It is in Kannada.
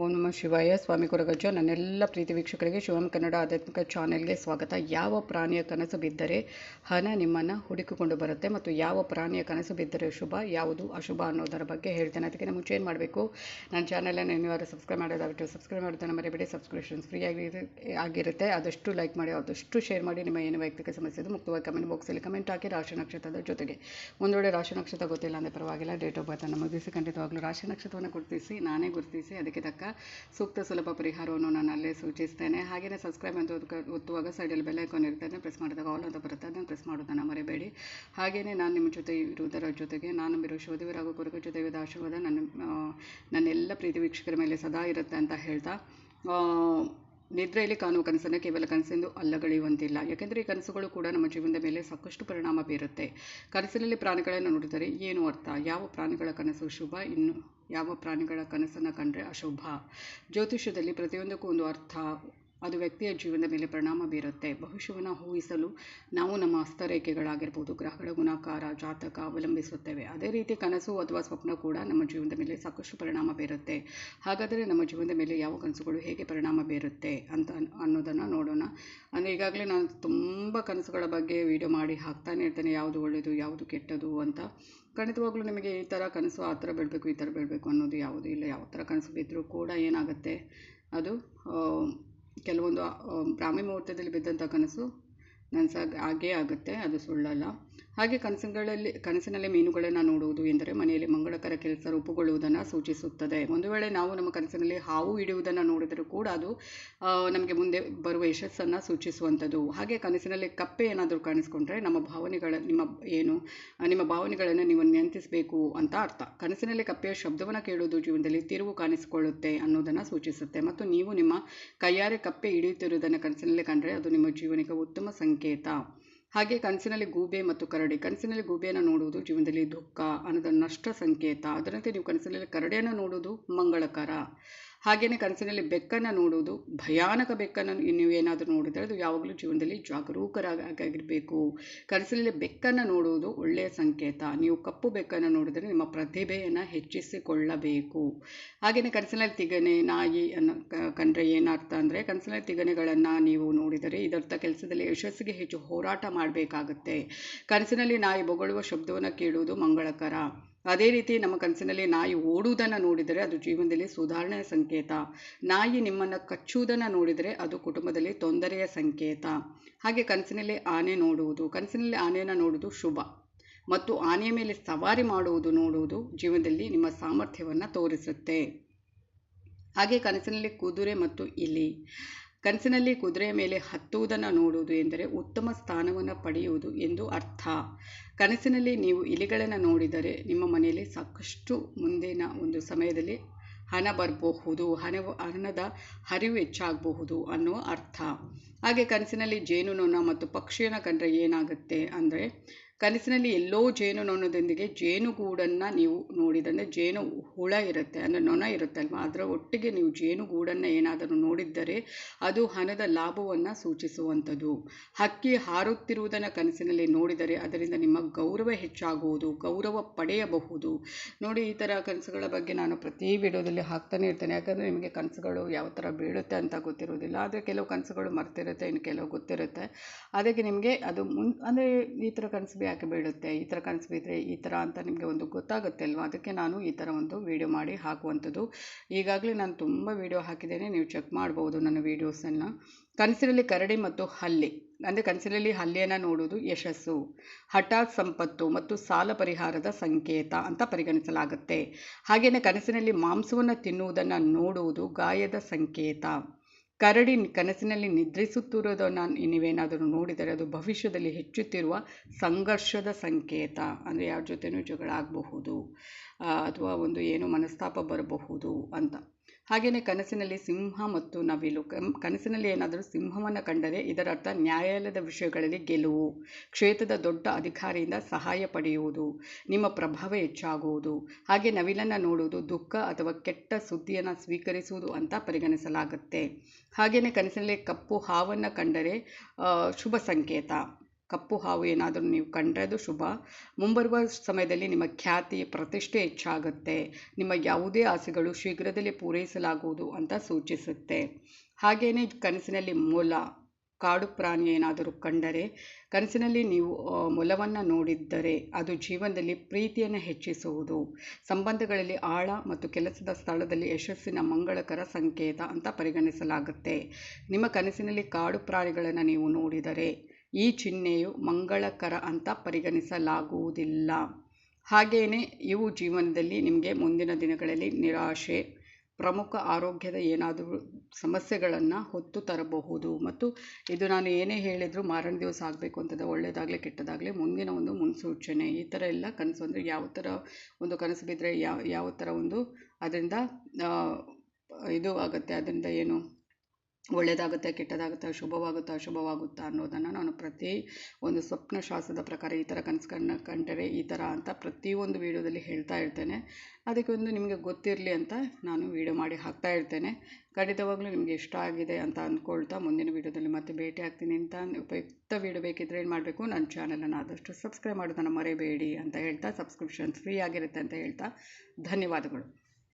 ಓಂ ನಮಃ ಶಿವಾಯ. ಸ್ವಾಮಿ ಕೊರಗಜ್ಜ. ನನ್ನೆಲ್ಲ ಪ್ರೀತಿ ವೀಕ್ಷಕರಿಗೆ ಶಿವಂ ಕನ್ನಡ ಆಧ್ಯಾತ್ಮಿಕ ಚಾನೆಲ್ಗೆ ಸ್ವಾಗತ. ಯಾವ ಪ್ರಾಣಿಯ ಕನಸು ಬಿದ್ದರೆ ಹಣ ನಿಮ್ಮನ್ನು ಹುಡುಕಿಕೊಂಡು ಬರುತ್ತೆ ಮತ್ತು ಯಾವ ಪ್ರಾಣಿಯ ಕನಸು ಬಿದ್ದರೆ ಶುಭ, ಯಾವುದು ಅಶುಭ ಅನ್ನೋದರ ಬಗ್ಗೆ ಹೇಳ್ತೇನೆ. ಅದಕ್ಕೆ ಮುಂಚೆ ಏನು ಮಾಡಬೇಕು, ನನ್ನ ಚಾನಲನ್ನು ನೀವಾರು ಸಬ್ಸ್ಕ್ರೈಬ್ ಮಾಡೋದಾಗುತ್ತೆ, ಸಬ್ಸ್ಕ್ರೈಬ್ ಮಾಡೋದನ್ನು ಮರಿಬೇಡಿ. ಸಬ್ಸ್ಕ್ರಿಪ್ಷನ್ಸ್ ಫ್ರೀ ಆಗಿರುತ್ತೆ. ಆದಷ್ಟು ಲೈಕ್ ಮಾಡಿ, ಆದಷ್ಟು ಶೇರ್ ಮಾಡಿ. ನಿಮ್ಮ ಏನು ವೈಯಕ್ತಿಕ ಸಮಸ್ಯೆ ಇದು ಮುಕ್ತವಾಗಿ ಕಮೆಂಟ್ ಬಾಕ್ಸಲ್ಲಿ ಕಮೆಂಟ್ ಹಾಕಿ. ರಾಶಿ ನಕ್ಷತ್ರದ ಜೊತೆಗೆ ಒಂದು ವೇಳೆ ರಾಶಿ ನಕ್ಷತ್ರ ಗೊತ್ತಿಲ್ಲ ಅಂದರೆ ಪರವಾಗಿಲ್ಲ, ಡೇಟ್ ಆಫ್ ಬರ್ತ್ ನಮಗಿಸಿ ಖಂಡಿತವಾಗ್ಲೂ ರಾಶಿ ನಕ್ಷತ್ರವನ್ನು ಗುರುತಿಸಿ ನಾನೇ ಗುರುತಿಸಿ ಅದಕ್ಕೆ ತಕ್ಕ ಸೂಕ್ತ ಸುಲಭ ಪರಿಹಾರವನ್ನು ನಾನು ಅಲ್ಲೇ ಸೂಚಿಸ್ತೇನೆ. ಹಾಗೆಯೇ ಸಬ್ಸ್ಕ್ರೈಬ್ ಅಂತ ಒತ್ತುವಾಗ ಸೈಡಲ್ಲಿ ಬೆಲ್ ಐಕಾನ್ ಇರ್ತದೆ, ಪ್ರೆಸ್ ಮಾಡಿದಾಗ ಆಲ್ ಅಂತ ಬರುತ್ತೆ, ಅದನ್ನು ಪ್ರೆಸ್ ಮಾಡೋದನ್ನು ಮರಿಬೇಡಿ. ಹಾಗೆಯೇ ನಾನು ನಿಮ್ಮ ಜೊತೆ ಇರುವುದರ ಜೊತೆಗೆ ನಾನು ಬಿರು ಶಿವದೇವರ ಹಾಗೂ ಕೊರಗಜ್ಜ ದೈವದ ಆಶೀರ್ವಾದ ನನ್ನೆಲ್ಲ ಪ್ರೀತಿ ವೀಕ್ಷಕರ ಮೇಲೆ ಸದಾ ಇರುತ್ತೆ ಅಂತ ಹೇಳ್ತಾ, ನಿದ್ರೆಯಲ್ಲಿ ಕಾಣುವ ಕನಸನ್ನು ಕೇವಲ ಕನಸೆಂದು ಅಲ್ಲಗಳೆಯುವಂತಿಲ್ಲ. ಯಾಕೆಂದರೆ ಈ ಕನಸುಗಳು ಕೂಡ ನಮ್ಮ ಜೀವನದ ಮೇಲೆ ಸಾಕಷ್ಟು ಪರಿಣಾಮ ಬೀರುತ್ತೆ. ಕನಸಿನಲ್ಲಿ ಪ್ರಾಣಿಗಳನ್ನು ನೋಡಿದರೆ ಏನು ಅರ್ಥ, ಯಾವ ಪ್ರಾಣಿಗಳ ಕನಸು ಶುಭ, ಇನ್ನು ಯಾವ ಪ್ರಾಣಿಗಳ ಕನಸನ್ನು ಕಂಡ್ರೆ ಅಶುಭ. ಜ್ಯೋತಿಷ್ಯದಲ್ಲಿ ಪ್ರತಿಯೊಂದಕ್ಕೂ ಒಂದು ಅರ್ಥ, ಅದು ವ್ಯಕ್ತಿಯ ಜೀವನದ ಮೇಲೆ ಪರಿಣಾಮ ಬೀರುತ್ತೆ. ಭವಿಷ್ಯವನ್ನು ಊಹಿಸಲು ನಾವು ನಮ್ಮ ಹಸ್ತರೇಖೆಗಳಾಗಿರ್ಬೋದು, ಗ್ರಹಗಳ ಗುಣಾಕಾರ, ಜಾತಕ ಅವಲಂಬಿಸುತ್ತೇವೆ. ಅದೇ ರೀತಿ ಕನಸು ಅಥವಾ ಸ್ವಪ್ನ ಕೂಡ ನಮ್ಮ ಜೀವನದ ಮೇಲೆ ಸಾಕಷ್ಟು ಪರಿಣಾಮ ಬೀರುತ್ತೆ. ಹಾಗಾದರೆ ನಮ್ಮ ಜೀವನದ ಮೇಲೆ ಯಾವ ಕನಸುಗಳು ಹೇಗೆ ಪರಿಣಾಮ ಬೀರುತ್ತೆ ಅನ್ನೋದನ್ನು ನೋಡೋಣ. ಅಂದರೆ ಈಗಾಗಲೇ ನಾನು ತುಂಬ ಕನಸುಗಳ ಬಗ್ಗೆ ವಿಡಿಯೋ ಮಾಡಿ ಹಾಕ್ತಾನೆ ಇರ್ತೇನೆ, ಯಾವುದು ಒಳ್ಳೆಯದು ಯಾವುದು ಕೆಟ್ಟದು ಅಂತ. ಖಂಡಿತವಾಗ್ಲೂ ನಿಮಗೆ ಈ ಥರ ಕನಸು ಆ ಥರ ಬೀಳಬೇಕು ಈ ಥರ ಬೀಳಬೇಕು ಅನ್ನೋದು ಯಾವುದೂ ಇಲ್ಲ. ಯಾವ ಥರ ಕನಸು ಬಿದ್ದರೂ ಕೂಡ ಏನಾಗುತ್ತೆ, ಅದು ಕೆಲವೊಂದು ಬ್ರಾಹ್ಮಿ ಮುಹೂರ್ತದಲ್ಲಿ ಬಿದ್ದಂಥ ಕನಸು ಹಾಗೇ ಆಗುತ್ತೆ, ಅದು ಸುಳ್ಳಲ್ಲ. ಹಾಗೆ ಕನಸಿನಲ್ಲಿ ಮೀನುಗಳನ್ನು ನೋಡುವುದು ಎಂದರೆ ಮನೆಯಲ್ಲಿ ಮಂಗಳಕರ ಕೆಲಸ ರೂಪುಗೊಳ್ಳುವುದನ್ನು ಸೂಚಿಸುತ್ತದೆ. ಒಂದು ವೇಳೆ ನಾವು ನಮ್ಮ ಕನಸಿನಲ್ಲಿ ಹಾವು ಹಿಡಿಯುವುದನ್ನು ನೋಡಿದರೂ ಕೂಡ ಅದು ನಮಗೆ ಮುಂದೆ ಬರುವ ಯಶಸ್ಸನ್ನು ಸೂಚಿಸುವಂಥದ್ದು. ಹಾಗೆ ಕನಸಿನಲ್ಲಿ ಕಪ್ಪೆ ಏನಾದರೂ ಕಾಣಿಸ್ಕೊಂಡ್ರೆ ನಿಮ್ಮ ಭಾವನೆಗಳನ್ನು ನೀವು ನಿಯಂತ್ರಿಸಬೇಕು ಅಂತ ಅರ್ಥ. ಕನಸಿನಲ್ಲಿ ಕಪ್ಪೆಯ ಶಬ್ದವನ್ನು ಕೇಳುವುದು ಜೀವನದಲ್ಲಿ ತಿರುವು ಕಾಣಿಸಿಕೊಳ್ಳುತ್ತೆ ಅನ್ನೋದನ್ನು ಸೂಚಿಸುತ್ತೆ. ಮತ್ತು ನೀವು ನಿಮ್ಮ ಕೈಯಾರೆ ಕಪ್ಪೆ ಹಿಡಿಯುತ್ತಿರುವುದನ್ನು ಕನಸಿನಲ್ಲಿ ಕಂಡರೆ ಅದು ನಿಮ್ಮ ಜೀವನಕ್ಕೆ ಉತ್ತಮ ಸಂಕೇತ. ಹಾಗೆ ಕನಸಿನಲ್ಲಿ ಗೂಬೆ ಮತ್ತು ಕರಡಿ. ಕನಸಿನಲ್ಲಿ ಗೂಬೆಯನ್ನು ನೋಡುವುದು ಜೀವನದಲ್ಲಿ ದುಃಖ, ಅನ್ನೋದ ನಷ್ಟ ಸಂಕೇತ. ಅದರಂತೆ ನೀವು ಕನಸಿನಲ್ಲಿ ಕರಡಿಯನ್ನು ನೋಡುವುದು ಮಂಗಳಕರ. ಹಾಗೆಯೇ ಕನಸಿನಲ್ಲಿ ಬೆಕ್ಕನ್ನು ನೋಡುವುದು, ಭಯಾನಕ ಬೆಕ್ಕನ್ನು ನೀವೇನಾದರೂ ನೋಡಿದರೆ ಅದು ಯಾವಾಗಲೂ ಜೀವನದಲ್ಲಿ ಜಾಗರೂಕರಾಗಿರಬೇಕು. ಕನಸಿನಲ್ಲಿ ಬೆಕ್ಕನ್ನು ನೋಡುವುದು ಒಳ್ಳೆಯ ಸಂಕೇತ. ನೀವು ಕಪ್ಪು ಬೆಕ್ಕನ್ನು ನೋಡಿದರೆ ನಿಮ್ಮ ಪ್ರತಿಭೆಯನ್ನು ಹೆಚ್ಚಿಸಿಕೊಳ್ಳಬೇಕು. ಹಾಗೆಯೇ ಕನಸಿನಲ್ಲಿ ತಿಗಣೆ, ನಾಯಿ ಕಂಡ್ರೆ ಏನರ್ಥ ಅಂದರೆ, ಕನಸಿನಲ್ಲಿ ತಿಗಣೆಗಳನ್ನು ನೀವು ನೋಡಿದರೆ ಇದರ್ಥ ಕೆಲಸದಲ್ಲಿ ಯಶಸ್ಸಿಗೆ ಹೆಚ್ಚು ಹೋರಾಟ ಮಾಡಬೇಕಾಗುತ್ತೆ. ಕನಸಿನಲ್ಲಿ ನಾಯಿ ಬೊಗಳುವ ಶಬ್ದವನ್ನು ಕೇಳುವುದು ಮಂಗಳಕರ. ಅದೇ ರೀತಿ ನಮ್ಮ ಕನಸಿನಲ್ಲಿ ನಾಯಿ ಓಡುವುದನ್ನು ನೋಡಿದರೆ ಅದು ಜೀವನದಲ್ಲಿ ಸುಧಾರಣೆಯ ಸಂಕೇತ. ನಾಯಿ ನಿಮ್ಮನ್ನು ಕಚ್ಚುವುದನ್ನು ನೋಡಿದರೆ ಅದು ಕುಟುಂಬದಲ್ಲಿ ತೊಂದರೆಯ ಸಂಕೇತ. ಹಾಗೆ ಕನಸಿನಲ್ಲಿ ಆನೆಯನ್ನು ನೋಡುವುದು ಶುಭ. ಮತ್ತು ಆನೆಯ ಮೇಲೆ ಸವಾರಿ ನೋಡುವುದು ಜೀವನದಲ್ಲಿ ನಿಮ್ಮ ಸಾಮರ್ಥ್ಯವನ್ನು ತೋರಿಸುತ್ತೆ. ಹಾಗೆ ಕನಸಿನಲ್ಲಿ ಕುದುರೆ ಮತ್ತು ಇಲಿ. ಕನಸಿನಲ್ಲಿ ಕುದುರೆಯ ಮೇಲೆ ಹತ್ತುವುದನ್ನು ನೋಡುವುದು ಎಂದರೆ ಉತ್ತಮ ಸ್ಥಾನವನ್ನು ಪಡೆಯುವುದು ಎಂದು ಅರ್ಥ. ಕನಸಿನಲ್ಲಿ ನೀವು ಇಲಿಗಳನ್ನು ನೋಡಿದರೆ ನಿಮ್ಮ ಮನೆಯಲ್ಲಿ ಸಾಕಷ್ಟು ಮುಂದಿನ ಒಂದು ಸಮಯದಲ್ಲಿ ಹಣ ಬರಬಹುದು, ಹಣದ ಹರಿವು ಹೆಚ್ಚಾಗಬಹುದು ಅನ್ನೋ ಅರ್ಥ. ಹಾಗೆ ಕನಸಿನಲ್ಲಿ ಜೇನುನೊಣ ಮತ್ತು ಪಕ್ಷಿಯನ್ನು ಕಂಡ್ರೆ ಏನಾಗುತ್ತೆ ಅಂದರೆ, ಕನಸಿನಲ್ಲಿ ಎಲ್ಲೋ ಜೇನುನೊಣದೊಂದಿಗೆ ಜೇನುಗೂಡನ್ನು ನೀವು ನೋಡಿದರೆ, ಜೇನು ಹುಳ ಇರುತ್ತೆ ಅಂದರೆ ನೊಣ ಇರುತ್ತೆ ಅಲ್ವಾ, ಅದರ ಒಟ್ಟಿಗೆ ನೀವು ಜೇನುಗೂಡನ್ನು ಏನಾದರೂ ನೋಡಿದ್ದರೆ ಅದು ಹಣದ ಲಾಭವನ್ನು ಸೂಚಿಸುವಂಥದ್ದು. ಹಕ್ಕಿ ಹಾರುತ್ತಿರುವುದನ್ನು ಕನಸಿನಲ್ಲಿ ನೋಡಿದರೆ ಅದರಿಂದ ನಿಮ್ಮ ಗೌರವ ಹೆಚ್ಚಾಗುವುದು, ಗೌರವ ಪಡೆಯಬಹುದು. ನೋಡಿ, ಈ ಥರ ಕನಸುಗಳ ಬಗ್ಗೆ ನಾನು ಪ್ರತಿ ವಿಡಿಯೋದಲ್ಲಿ ಹಾಕ್ತಾನೆ ಇರ್ತೇನೆ. ಯಾಕಂದರೆ ನಿಮಗೆ ಕನಸುಗಳು ಯಾವ ಥರ ಬೀಳುತ್ತೆ ಅಂತ ಗೊತ್ತಿರೋದಿಲ್ಲ. ಆದರೆ ಕೆಲವು ಕನಸುಗಳು ಮರ್ತಿರುತ್ತೆ, ಇನ್ನು ಕೆಲವು ಗೊತ್ತಿರುತ್ತೆ. ಅದಕ್ಕೆ ನಿಮಗೆ ಅದು ಅಂದರೆ ಈ ಥರ ಕನಸು ಯಾಕೆ ಬೀಳುತ್ತೆ, ಈ ಥರ ಕನಸು ಬಿದ್ದರೆ ಈ ಥರ ಅಂತ ನಿಮಗೆ ಒಂದು ಗೊತ್ತಾಗುತ್ತೆ ಅಲ್ವಾ. ಅದಕ್ಕೆ ನಾನು ಈ ಥರ ಒಂದು ವಿಡಿಯೋ ಮಾಡಿ ಹಾಕುವಂಥದ್ದು. ಈಗಾಗಲೇ ನಾನು ತುಂಬ ವಿಡಿಯೋ ಹಾಕಿದ್ದೇನೆ, ನೀವು ಚೆಕ್ ಮಾಡ್ಬೋದು ನನ್ನ ವೀಡಿಯೋಸನ್ನು. ಕನಸಿನಲ್ಲಿ ಕರಡಿ ಮತ್ತು ಹಲ್ಲಿ ಅಂದರೆ, ಕನಸಿನಲ್ಲಿ ಹಲ್ಲಿಯನ್ನು ನೋಡುವುದು ಯಶಸ್ಸು, ಹಠಾತ್ ಸಂಪತ್ತು ಮತ್ತು ಸಾಲ ಪರಿಹಾರದ ಸಂಕೇತ ಅಂತ ಪರಿಗಣಿಸಲಾಗುತ್ತೆ. ಹಾಗೆಯೇ ಕನಸಿನಲ್ಲಿ ಮಾಂಸವನ್ನು ತಿನ್ನುವುದನ್ನು ನೋಡುವುದು ಗಾಯದ ಸಂಕೇತ. ಕರಡಿ ಕನಸಿನಲ್ಲಿ ನಿದ್ರಿಸುತ್ತಿರುವುದನ್ನು ನೀವೇನಾದರೂ ನೋಡಿದರೆ ಅದು ಭವಿಷ್ಯದಲ್ಲಿ ಹೆಚ್ಚುತ್ತಿರುವ ಸಂಘರ್ಷದ ಸಂಕೇತ. ಅಂದರೆ ಯಾರ ಜೊತೆನೂ ಜಗಳ ಆಗಬಹುದು ಅಥವಾ ಒಂದು ಏನೋ ಮನಸ್ತಾಪ ಬರಬಹುದು ಅಂತ. ಹಾಗೆಯೇ ಕನಸಿನಲ್ಲಿ ಸಿಂಹ ಮತ್ತು ನವಿಲು. ಕನಸಿನಲ್ಲಿ ಏನಾದರೂ ಸಿಂಹವನ್ನು ಕಂಡರೆ ಇದರ ಅರ್ಥ ನ್ಯಾಯಾಲಯದ ವಿಷಯಗಳಲ್ಲಿ ಗೆಲುವು, ಕ್ಷೇತ್ರದ ದೊಡ್ಡ ಅಧಿಕಾರಿಯಿಂದ ಸಹಾಯ ಪಡೆಯುವುದು, ನಿಮ್ಮ ಪ್ರಭಾವ ಹೆಚ್ಚಾಗುವುದು. ಹಾಗೆ ನವಿಲನ್ನು ನೋಡುವುದು ದುಃಖ ಅಥವಾ ಕೆಟ್ಟ ಸುದ್ದಿಯನ್ನು ಸ್ವೀಕರಿಸುವುದು ಅಂತ ಪರಿಗಣಿಸಲಾಗುತ್ತೆ. ಹಾಗೆಯೇ ಕನಸಿನಲ್ಲಿ ಕಪ್ಪು ಹಾವನ್ನು ಕಂಡರೆ ಶುಭ ಸಂಕೇತ. ಕಪ್ಪು ಹಾವು ಏನಾದರೂ ನೀವು ಕಂಡ್ರೆ ಅದು ಶುಭ. ಮುಂಬರುವ ಸಮಯದಲ್ಲಿ ನಿಮ್ಮ ಖ್ಯಾತಿ ಪ್ರತಿಷ್ಠೆ ಹೆಚ್ಚಾಗುತ್ತೆ. ನಿಮ್ಮ ಯಾವುದೇ ಆಸೆಗಳು ಶೀಘ್ರದಲ್ಲೇ ಪೂರೈಸಲಾಗುವುದು ಅಂತ ಸೂಚಿಸುತ್ತೆ. ಹಾಗೆಯೇ ಕನಸಿನಲ್ಲಿ ಮೊಲ, ಕಾಡು ಪ್ರಾಣಿ ಏನಾದರೂ ಕಂಡರೆ, ಕನಸಿನಲ್ಲಿ ನೀವು ಮೊಲವನ್ನು ನೋಡಿದ್ದರೆ ಅದು ಜೀವನದಲ್ಲಿ ಪ್ರೀತಿಯನ್ನು ಹೆಚ್ಚಿಸುವುದು, ಸಂಬಂಧಗಳಲ್ಲಿ ಆಳ ಮತ್ತು ಕೆಲಸದ ಸ್ಥಳದಲ್ಲಿ ಯಶಸ್ಸಿನ ಮಂಗಳಕರ ಸಂಕೇತ ಅಂತ ಪರಿಗಣಿಸಲಾಗುತ್ತೆ. ನಿಮ್ಮ ಕನಸಿನಲ್ಲಿ ಕಾಡು ಪ್ರಾಣಿಗಳನ್ನು ನೀವು ನೋಡಿದರೆ ಈ ಚಿಹ್ನೆಯು ಮಂಗಳಕರ ಅಂತ ಪರಿಗಣಿಸಲಾಗುವುದಿಲ್ಲ. ಹಾಗೆಯೇ ಇವು ಜೀವನದಲ್ಲಿ ನಿಮಗೆ ಮುಂದಿನ ದಿನಗಳಲ್ಲಿ ನಿರಾಶೆ, ಪ್ರಮುಖ ಆರೋಗ್ಯದ ಏನಾದರೂ ಸಮಸ್ಯೆಗಳನ್ನು ಹೊತ್ತು ತರಬಹುದು. ಮತ್ತು ಇದು ನಾನು ಏನೇ ಹೇಳಿದರೂ ಮಾರನೇ ದಿವಸ ಆಗಬೇಕು ಅಂತಂದರೆ ಒಳ್ಳೆಯದಾಗಲಿ ಕೆಟ್ಟದಾಗಲಿ ಮುಂದಿನ ಒಂದು ಮುನ್ಸೂಚನೆ. ಈ ಥರ ಎಲ್ಲ ಕನಸು ಅಂದರೆ ಯಾವ ಥರ ಒಂದು ಕನಸು ಬಿದ್ದರೆ ಯಾವ ಥರ ಒಂದು ಅದರಿಂದ ಇದು ಆಗುತ್ತೆ, ಅದರಿಂದ ಏನು ಒಳ್ಳೆಯದಾಗುತ್ತೆ, ಕೆಟ್ಟದಾಗುತ್ತೆ, ಶುಭವಾಗುತ್ತಾ ಅಶುಭವಾಗುತ್ತಾ ಅನ್ನೋದನ್ನು ನಾನು ಪ್ರತಿ ಒಂದು ಸ್ವಪ್ನಶಾಸ್ತ್ರದ ಪ್ರಕಾರ ಈ ಥರ ಕನಸುಗಳನ್ನ ಕಂಡರೆ ಈ ಥರ ಅಂತ ಪ್ರತಿಯೊಂದು ವೀಡಿಯೋದಲ್ಲಿ ಹೇಳ್ತಾ ಇರ್ತೇನೆ. ಅದಕ್ಕೆ ಒಂದು ನಿಮಗೆ ಗೊತ್ತಿರಲಿ ಅಂತ ನಾನು ವೀಡಿಯೋ ಮಾಡಿ ಹಾಕ್ತಾ ಇರ್ತೇನೆ. ಖಂಡಿತವಾಗ್ಲೂ ನಿಮಗೆ ಇಷ್ಟ ಆಗಿದೆ ಅಂತ ಅಂದ್ಕೊಳ್ತಾ ಮುಂದಿನ ವೀಡಿಯೋದಲ್ಲಿ ಮತ್ತೆ ಭೇಟಿ ಆಗ್ತೀನಿ ಅಂತ. ಉಪಯುಕ್ತ ವೀಡಿಯೋ ಬೇಕಿದ್ದರೆ ಏನು ಮಾಡಬೇಕು, ನನ್ನ ಚಾನಲನ್ನು ಆದಷ್ಟು ಸಬ್ಸ್ಕ್ರೈಬ್ ಮಾಡೋದನ್ನು ಮರೆಯಬೇಡಿ ಅಂತ ಹೇಳ್ತಾ, ಸಬ್ಸ್ಕ್ರಿಪ್ಷನ್ ಫ್ರೀ ಆಗಿರುತ್ತೆ ಅಂತ ಹೇಳ್ತಾ ಧನ್ಯವಾದಗಳು.